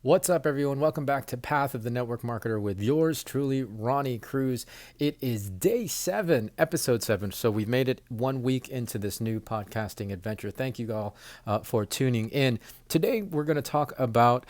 What's up, everyone? Welcome back to Path of the Network Marketer with yours truly, Ronnie Cruz. It is day 7, episode 7. So we've made it 1 week into this new podcasting adventure. Thank you all for tuning in. Today, we're going to talk about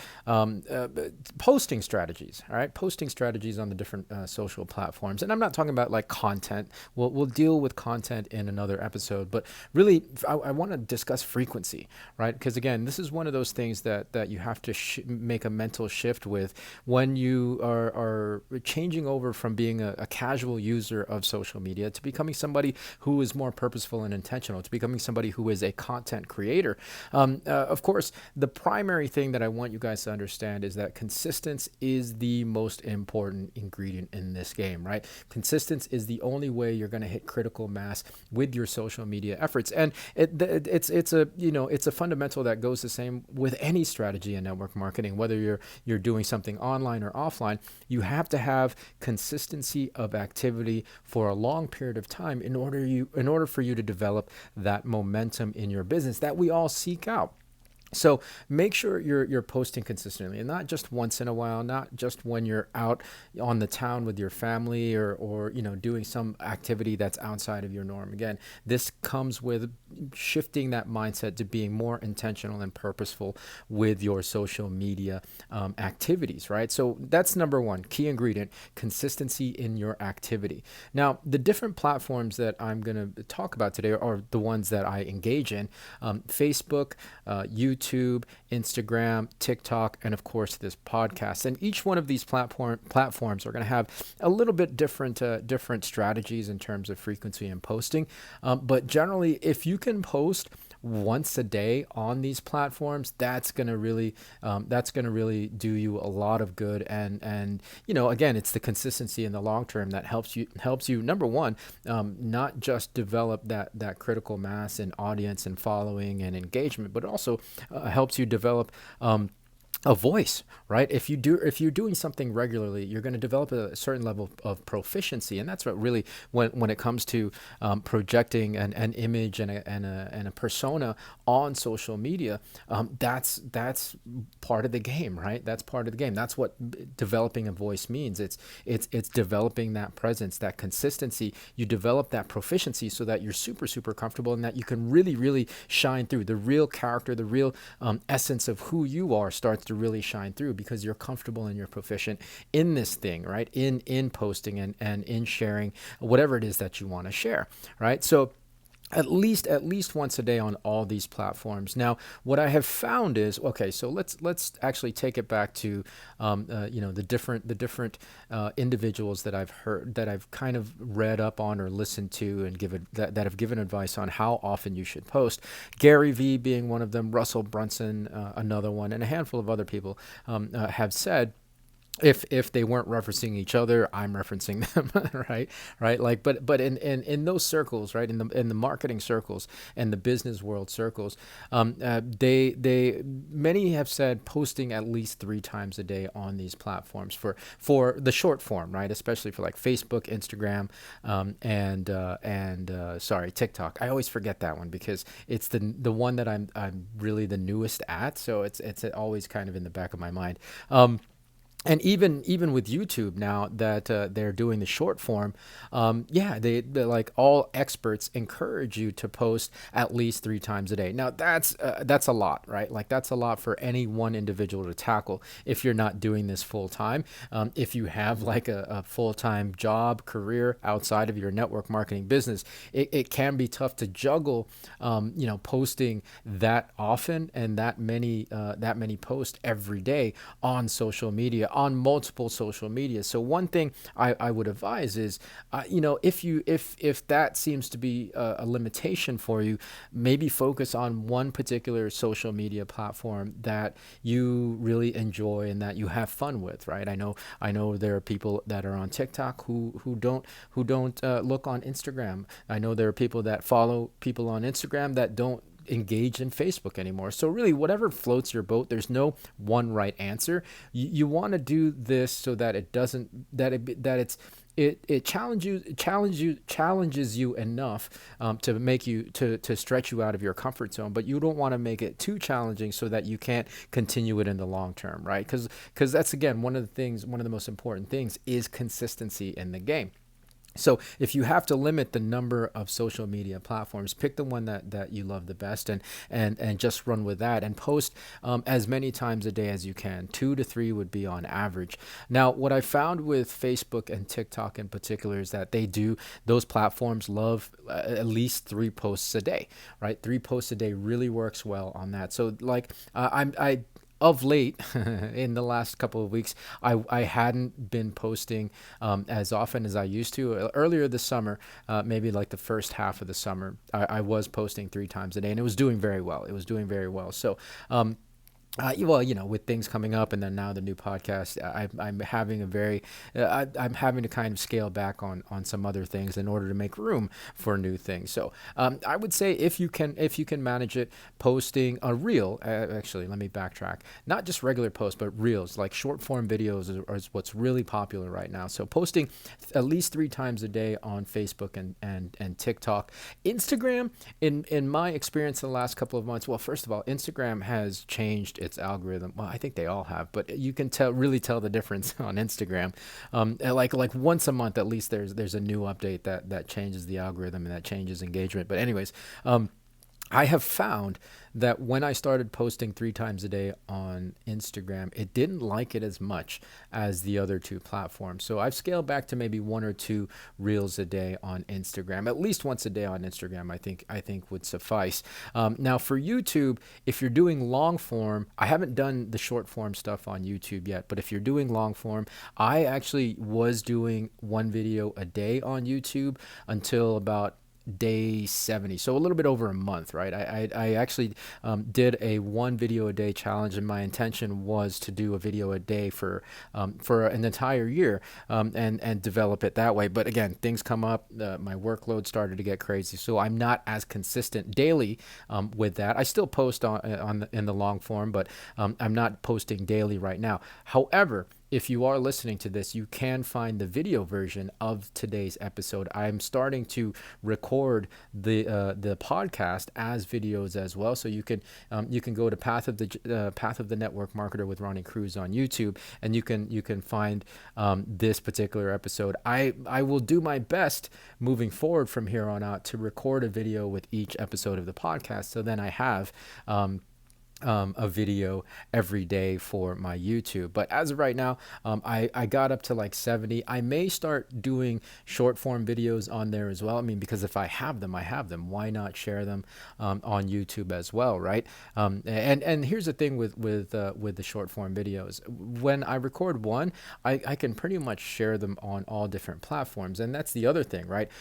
posting strategies. All right, posting strategies on the different social platforms. And I'm not talking about like content. We'll deal with content in another episode. But really, I want to discuss frequency, right? Because again, this is one of those things that you have to make a mental shift with when you are changing over from being a casual user of social media to becoming somebody who is more purposeful and intentional, to becoming somebody who is a content creator. Of course, the primary thing that I want you guys to understand is that consistency is the most important ingredient in this game, right? Consistency is the only way you're going to hit critical mass with your social media efforts, and it's a fundamental that goes the same with any strategy in network marketing, whether you're doing something online or offline. You have to have consistency of activity for a long period of time in order for you to develop that momentum in your business that we all seek out. So make sure you're posting consistently, and not just once in a while, not just when you're out on the town with your family or doing some activity that's outside of your norm. Again, this comes with shifting that mindset to being more intentional and purposeful with your social media activities, right? So that's number one, key ingredient: consistency in your activity. Now, the different platforms that I'm going to talk about today are the ones that I engage in: Facebook, YouTube, Instagram, TikTok, and of course this podcast. And each one of these platforms are going to have a little bit different strategies in terms of frequency and posting. But generally, if you can post once a day on these platforms, that's gonna really do you a lot of good. And again, it's the consistency in the long term that helps you number one, not just develop that critical mass and audience and following and engagement, but also helps you develop a voice, right? If you're doing something regularly, you're going to develop a certain level of proficiency, and that's what really, when it comes to projecting an image and a persona on social media, that's part of the game, right? That's part of the game. That's what developing a voice means. It's developing that presence, that consistency. You develop that proficiency so that you're super comfortable and that you can really shine through. The real character, the real essence of who you are starts to really shine through because you're comfortable and you're proficient in this thing, right? In posting and in sharing whatever it is that you want to share, right? So at least once a day on all these platforms. Now, what I have found is, okay, so let's actually take it back to the different individuals that I've heard, that I've kind of read up on or listened to, and that have given advice on how often you should post. Gary Vee being one of them, Russell Brunson another one, and a handful of other people have said, if they weren't referencing each other, I'm referencing them, right? Like, but in those circles, right, in the marketing circles and the business world circles, they many have said posting at least 3 times a day on these platforms for the short form, right? Especially for like Facebook, Instagram, and TikTok. I always forget that one because it's the one that I'm really the newest at, so it's always kind of in the back of my mind. And even with YouTube now that they're doing the short form, they like all experts encourage you to post at least 3 times a day. Now that's a lot, right? Like that's a lot for any one individual to tackle if you're not doing this full time. If you have like a full time job career outside of your network marketing business, it can be tough to juggle, posting that often and that many posts every day on social media, on multiple social media. So one thing I would advise is, if that seems to be a limitation for you, maybe focus on one particular social media platform that you really enjoy and that you have fun with, right? I know there are people that are on TikTok who don't look on Instagram. I know there are people that follow people on Instagram that don't engaged in Facebook anymore. So really, whatever floats your boat, there's no one right answer. You want to do this so that it doesn't, that it's it challenges you enough to make you to stretch you out of your comfort zone, but you don't want to make it too challenging so that you can't continue it in the long term, right? Because that's again one of the most important things is consistency in the game. So if you have to limit the number of social media platforms, pick the one that you love the best, and just run with that, and post as many times a day as you can. 2 to 3 would be on average. Now, what I found with Facebook and TikTok in particular is that those platforms love at least 3 posts a day, right? 3 posts a day really works well on that. So like I of late in the last couple of weeks, I hadn't been posting as often as I used to. Earlier this summer, maybe like the first half of the summer, I was posting 3 times a day, and it was doing very well. It was doing very well. So well, with things coming up, and then now the new podcast, I'm having I'm having to kind of scale back on some other things in order to make room for new things. So I would say if you can manage it, posting a reel. Actually, let me backtrack. Not just regular posts, but reels, like short form videos, is what's really popular right now. So posting at least 3 times a day on Facebook and TikTok. Instagram, in my experience in the last couple of months, well, first of all, Instagram has changed its algorithm. Well, I think they all have, but you can really tell the difference on Instagram. Like once a month at least, there's a new update that changes the algorithm and that changes engagement. But anyways, I have found that when I started posting 3 times a day on Instagram, it didn't like it as much as the other 2 platforms. So I've scaled back to maybe 1 or 2 reels a day on Instagram. At least once a day on Instagram, I think would suffice. Now for YouTube, if you're doing long form, I haven't done the short form stuff on YouTube yet, but if you're doing long form, I actually was doing 1 video a day on YouTube until about day 70, so a little bit over a month, right? I actually did a 1 video a day challenge, and my intention was to do a video a day for an entire year, and develop it that way. But again, things come up, my workload started to get crazy, so I'm not as consistent daily with that. I still post in the long form, but I'm not posting daily right now. However, if you are listening to this, you can find the video version of today's episode. I'm starting to record the podcast as videos as well, so you can go to Path of the Network Marketer with Ronnie Cruz on YouTube, and you can find this particular episode. I will do my best moving forward from here on out to record a video with each episode of the podcast, so then I have a video every day for my YouTube. But as of right now, I got up to like 70. I may start doing short form videos on there as well. I mean, because if I have them, I have them. Why not share them on YouTube as well, right? And here's the thing with the short form videos. When I record one, I can pretty much share them on all different platforms, and that's the other thing, right?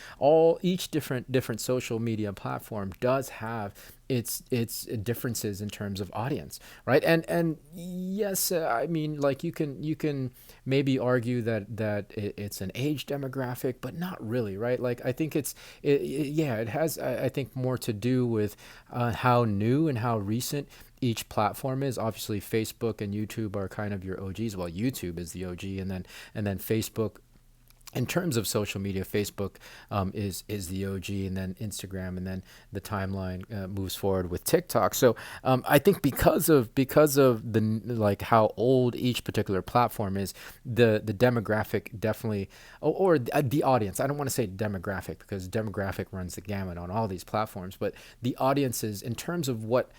Each different social media platform does have its differences in terms of audience, right? And yes, I mean, like you can maybe argue that it's an age demographic, but not really, right? Like I think it has I think more to do with how new and how recent each platform is. Obviously, Facebook and YouTube are kind of your OGs. Well, YouTube is the OG, and then Facebook. In terms of social media, Facebook is the OG, and then Instagram, and then the timeline moves forward with TikTok. So I think because of the like how old each particular platform is, the demographic definitely, or the audience. I don't want to say demographic because demographic runs the gamut on all these platforms, but the audiences in terms of what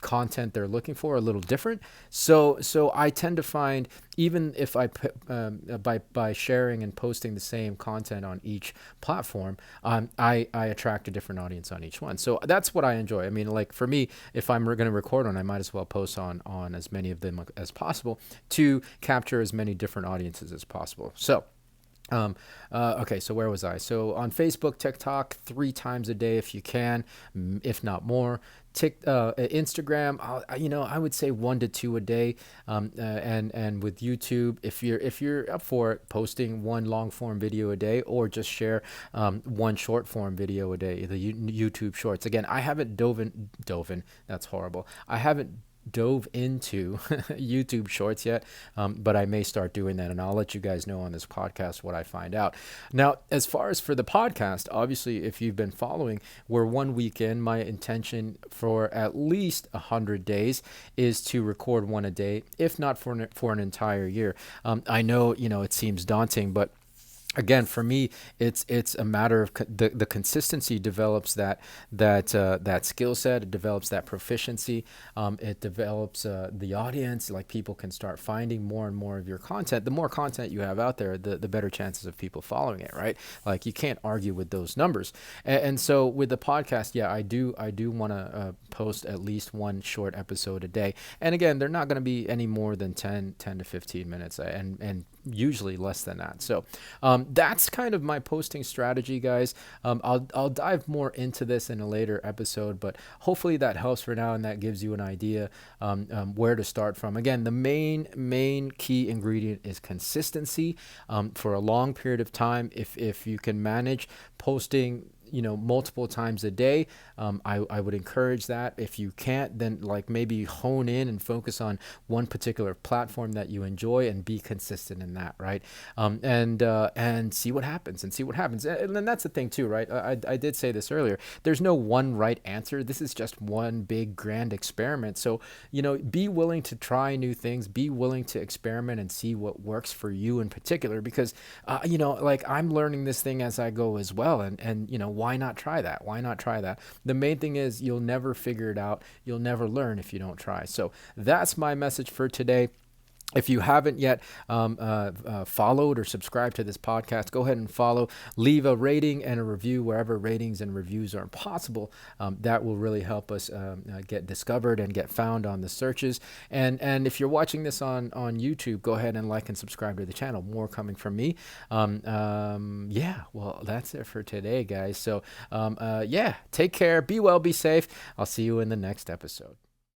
content they're looking for are a little different. So I tend to find, even if I by sharing and posting the same content on each platform, I attract a different audience on each one. So that's what I enjoy. I mean, like for me, if I'm going to record on, I might as well post on as many of them as possible to capture as many different audiences as possible. So okay, so where was I? So on Facebook, TikTok, 3 times a day if you can, if not more. Instagram, I would say 1 to 2 a day, and with YouTube, if you're up for it, posting 1 long form video a day, or just share 1 short form video a day, the YouTube Shorts. Again, I haven't dove in. That's horrible. I haven't dove into YouTube Shorts yet, but I may start doing that, and I'll let you guys know on this podcast what I find out. Now, as far as for the podcast, obviously, if you've been following, we're 1 week in. My intention for at least 100 days is to record one a day, if not for an entire year. I know, it seems daunting, but again, for me, it's a matter of the consistency develops that skill set. It develops that proficiency. It develops the audience. Like, people can start finding more and more of your content. The more content you have out there, the better chances of people following it, right? Like, you can't argue with those numbers. And so with the podcast, yeah, I do want to post at least one short episode a day. And again, they're not going to be any more than 10 to 15 minutes, and usually less than that. So that's kind of my posting strategy, guys. I'll dive more into this in a later episode, but hopefully that helps for now, and that gives you an idea where to start from. Again, the main key ingredient is consistency for a long period of time. If you can manage posting multiple times a day, I would encourage that. If you can't, then like maybe hone in and focus on one particular platform that you enjoy and be consistent in that, right? And see what happens and then that's the thing too, right? I did say this earlier, there's no one right answer. This is just one big grand experiment. So be willing to try new things, be willing to experiment and see what works for you in particular, because like, I'm learning this thing as I go as well, and why not try that? The main thing is, you'll never figure it out. You'll never learn if you don't try. So that's my message for today. If you haven't yet followed or subscribed to this podcast, go ahead and follow. Leave a rating and a review wherever ratings and reviews are possible. That will really help us get discovered and get found on the searches. And if you're watching this on YouTube, go ahead and like and subscribe to the channel. More coming from me. Yeah, well, that's it for today, guys. So, yeah, take care. Be well, be safe. I'll see you in the next episode.